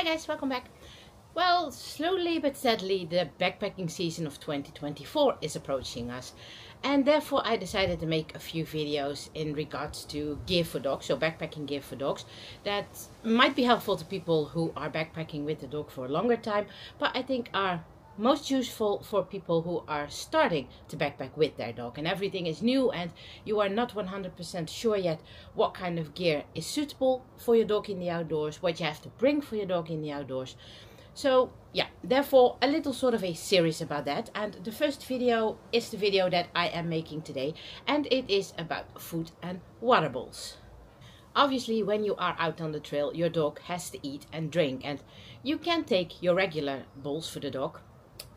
Hi guys, welcome back. Well, slowly but steadily the backpacking season of 2024 is approaching us, and therefore I decided to make a few videos in regards to gear for dogs, so backpacking gear for dogs, that might be helpful to people who are backpacking with the dog for a longer time, but I think are most useful for people who are starting to backpack with their dog and everything is new and you are not 100% sure yet what kind of gear is suitable for your dog in the outdoors, what you have to bring for your dog in the outdoors. So yeah, therefore a little sort of a series about that, and the first video is the video that I am making today, and it is about food and water bowls. Obviously, when you are out on the trail, your dog has to eat and drink, and you can take your regular bowls for the dog,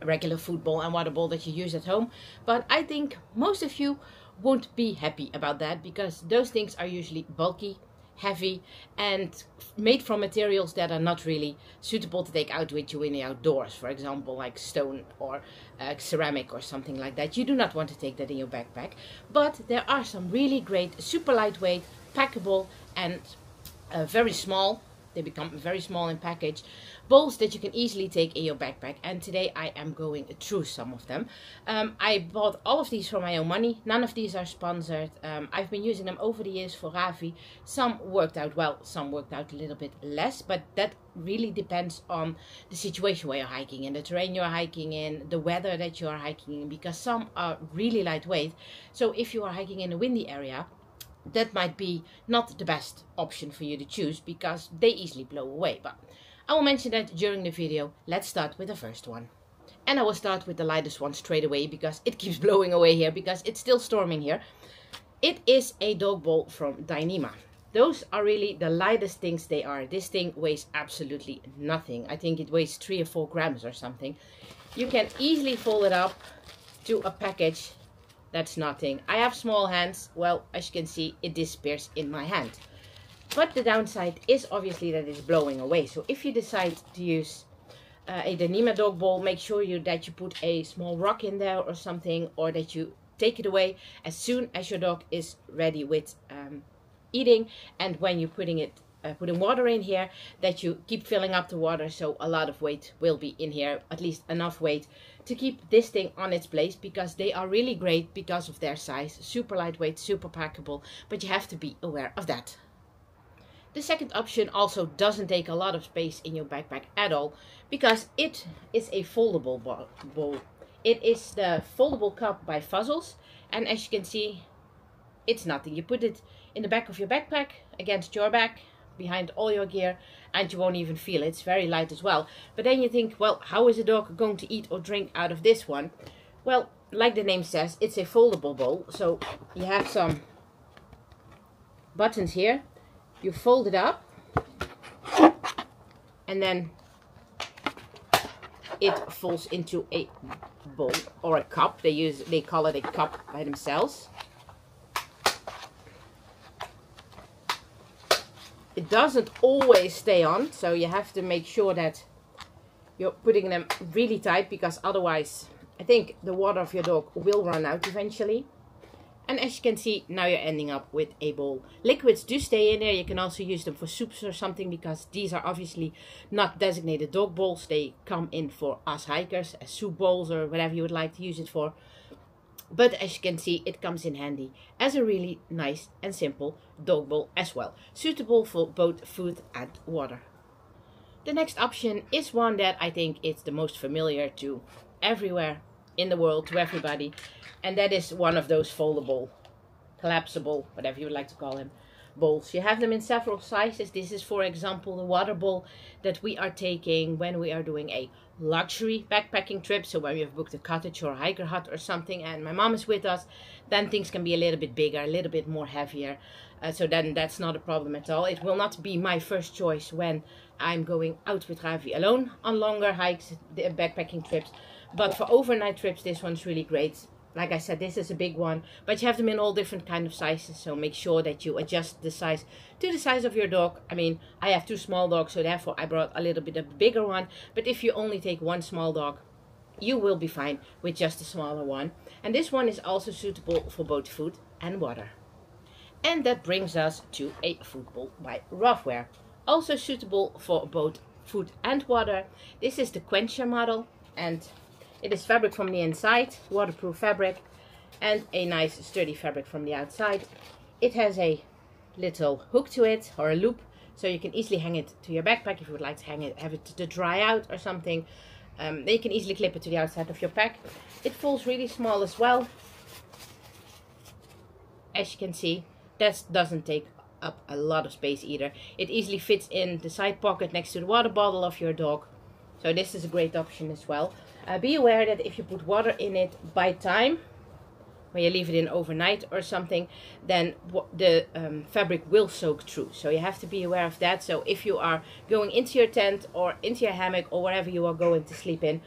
a regular food bowl and water bowl that you use at home, but I think most of you won't be happy about that because those things are usually bulky, heavy, and made from materials that are not really suitable to take out with you in the outdoors. For example, like stone or ceramic or something like that. You do not want to take that in your backpack, but there are some really great, super lightweight, packable and very small. They become very small in package bowls that you can easily take in your backpack, and today I am going through some of them. I bought all of these for my own money. None of these are sponsored. I've been using them over the years for Ravi. Some worked out well, some worked out a little bit less, but that really depends on the situation where you're hiking in, the terrain you're hiking in, the weather that you are hiking in, because some are really lightweight. So if you are hiking in a windy area, that might be not the best option for you to choose because they easily blow away. But I will mention that during the video. Let's start with the first one. And I will start with the lightest one straight away because it keeps blowing away here because it's still storming here. It is a dog bowl from Dyneema. Those are really the lightest things they are. This thing weighs absolutely nothing. I think it weighs 3 or 4 grams or something. You can easily fold it up to a package. That's nothing. I have small hands. Well, as you can see, it disappears in my hand. But the downside is obviously that it's blowing away. So if you decide to use a Dyneema dog bowl, make sure that you put a small rock in there or something, or that you take it away as soon as your dog is ready with eating. And when you're putting water in here, that you keep filling up the water, so a lot of weight will be in here, at least enough weight to keep this thing on its place, because they are really great because of their size, super lightweight, super packable, but you have to be aware of that. The second option also doesn't take a lot of space in your backpack at all, because it is a foldable bowl. It is the foldable cup by Fuzzles, and as you can see, it's nothing. You put it in the back of your backpack, against your back, behind all your gear, and you won't even feel it. It's very light as well. But then you think, well, how is a dog going to eat or drink out of this one? Well, like the name says, it's a foldable bowl. So you have some buttons here. You fold it up, and then it falls into a bowl or a cup. They call it a cup by themselves. It doesn't always stay on, so you have to make sure that you're putting them really tight, because otherwise I think the water of your dog will run out eventually. And as you can see, now you're ending up with a bowl. Liquids do stay in there. You can also use them for soups or something, because these are obviously not designated dog bowls. They come in for us hikers as soup bowls or whatever you would like to use it for. But as you can see, it comes in handy as a really nice and simple dog bowl as well, suitable for both food and water. The next option is one that I think is the most familiar to everywhere in the world, to everybody, and that is one of those foldable, collapsible, whatever you would like to call them, bowls. You have them in several sizes. This is, for example, the water bowl that we are taking when we are doing a luxury backpacking trip. So when we have booked a cottage or a hiker hut or something and my mom is with us, then things can be a little bit bigger, a little bit more heavier. So then that's not a problem at all. It will not be my first choice when I'm going out with Ravi alone on longer hikes, backpacking trips. But for overnight trips, this one's really great. Like I said, this is a big one, but you have them in all different kind of sizes, so make sure that you adjust the size to the size of your dog. I mean, I have 2 small dogs, so therefore I brought a little bit of a bigger one, but if you only take 1 small dog, you will be fine with just a smaller one. And this one is also suitable for both food and water. And that brings us to a food bowl by Ruffwear, also suitable for both food and water. This is the Quencher model, and it is fabric from the inside, waterproof fabric, and a nice sturdy fabric from the outside. It has a little hook to it, or a loop, so you can easily hang it to your backpack if you would like to have it to dry out or something. Then you can easily clip it to the outside of your pack. It falls really small as well. As you can see, that doesn't take up a lot of space either. It easily fits in the side pocket next to the water bottle of your dog. So this is a great option as well. Be aware that if you put water in it by time, when you leave it in overnight or something, then the fabric will soak through. So you have to be aware of that. So if you are going into your tent or into your hammock or wherever you are going to sleep in,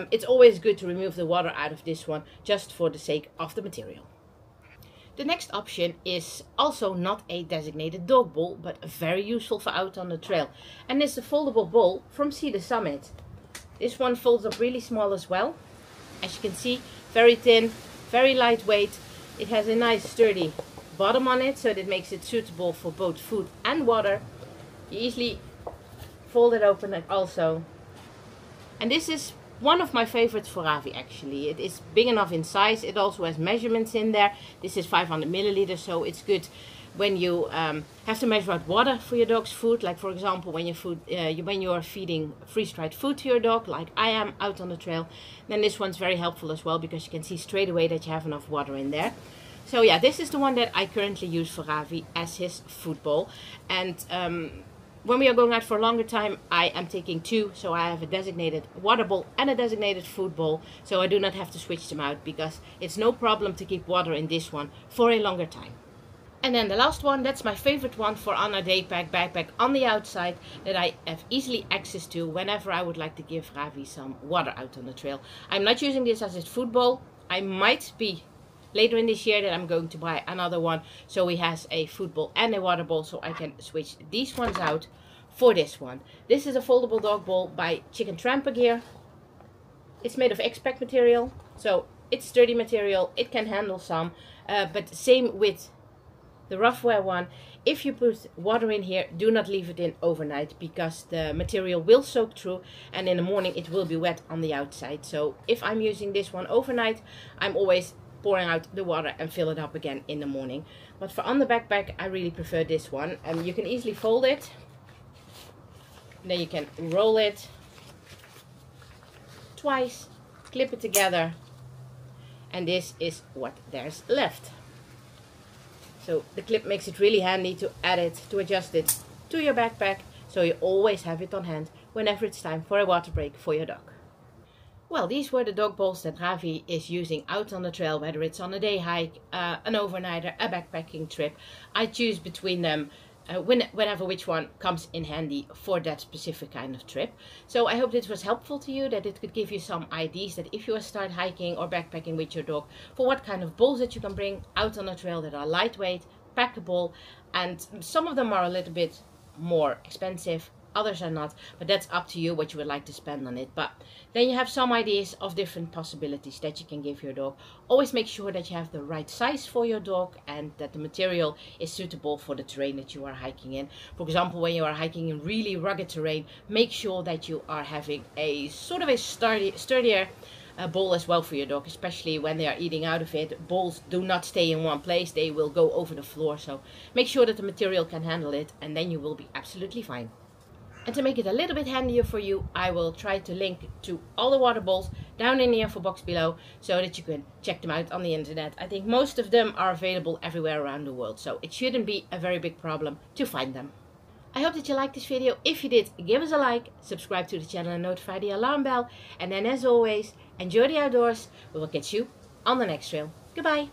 it's always good to remove the water out of this one, just for the sake of the material. The next option is also not a designated dog bowl, but very useful for out on the trail. And it's a foldable bowl from Sea to Summit. This one folds up really small as well. As you can see, very thin, very lightweight. It has a nice sturdy bottom on it, so that makes it suitable for both food and water. You easily fold it open also. And this is one of my favorites for Ravi actually. It is big enough in size. It also has measurements in there. This is 500 milliliters, so it's good when you have to measure out water for your dog's food. Like for example, when you are feeding freeze-dried food to your dog, like I am out on the trail, then this one's very helpful as well, because you can see straight away that you have enough water in there. So yeah, this is the one that I currently use for Ravi as his food bowl. And when we are going out for a longer time, I am taking two, so I have a designated water bowl and a designated food bowl, so I do not have to switch them out, because it's no problem to keep water in this one for a longer time. And then the last one, that's my favorite one for on a day pack backpack on the outside, that I have easily access to whenever I would like to give Ravi some water out on the trail. I'm not using this as his food bowl. I might be later in this year that I'm going to buy another one, so he has a food bowl and a water bowl, so I can switch these ones out for this one. This is a foldable dog bowl by Chicken Tramper Gear. It's made of X-Pack material, so it's sturdy material. It can handle some, but same with the Ruffwear one. If you put water in here, do not leave it in overnight, because the material will soak through and in the morning it will be wet on the outside. So if I'm using this one overnight, I'm always pouring out the water and fill it up again in the morning. But for on the backpack, I really prefer this one. You can easily fold it, then you can roll it twice, clip it together, and this is what there's left. So the clip makes it really handy to add it, to adjust it to your backpack, so you always have it on hand whenever it's time for a water break for your dog. Well, these were the dog bowls that Ravi is using out on the trail, whether it's on a day hike, an overnighter, a backpacking trip. I choose between them whenever which one comes in handy for that specific kind of trip. So I hope this was helpful to you, that it could give you some ideas that if you start hiking or backpacking with your dog, for what kind of bowls that you can bring out on the trail that are lightweight, packable, and some of them are a little bit more expensive, others are not, but that's up to you what you would like to spend on it. But then you have some ideas of different possibilities that you can give your dog. Always make sure that you have the right size for your dog and that the material is suitable for the terrain that you are hiking in. For example, when you are hiking in really rugged terrain, make sure that you are having a sort of a sturdier bowl as well for your dog, especially when they are eating out of it. Bowls do not stay in one place, they will go over the floor, so make sure that the material can handle it, and then you will be absolutely fine. And to make it a little bit handier for you, I will try to link to all the water bowls down in the info box below, so that you can check them out on the internet. I think most of them are available everywhere around the world, so it shouldn't be a very big problem to find them. I hope that you liked this video. If you did, give us a like, subscribe to the channel and notify the alarm bell. And then as always, enjoy the outdoors. We will catch you on the next trail. Goodbye.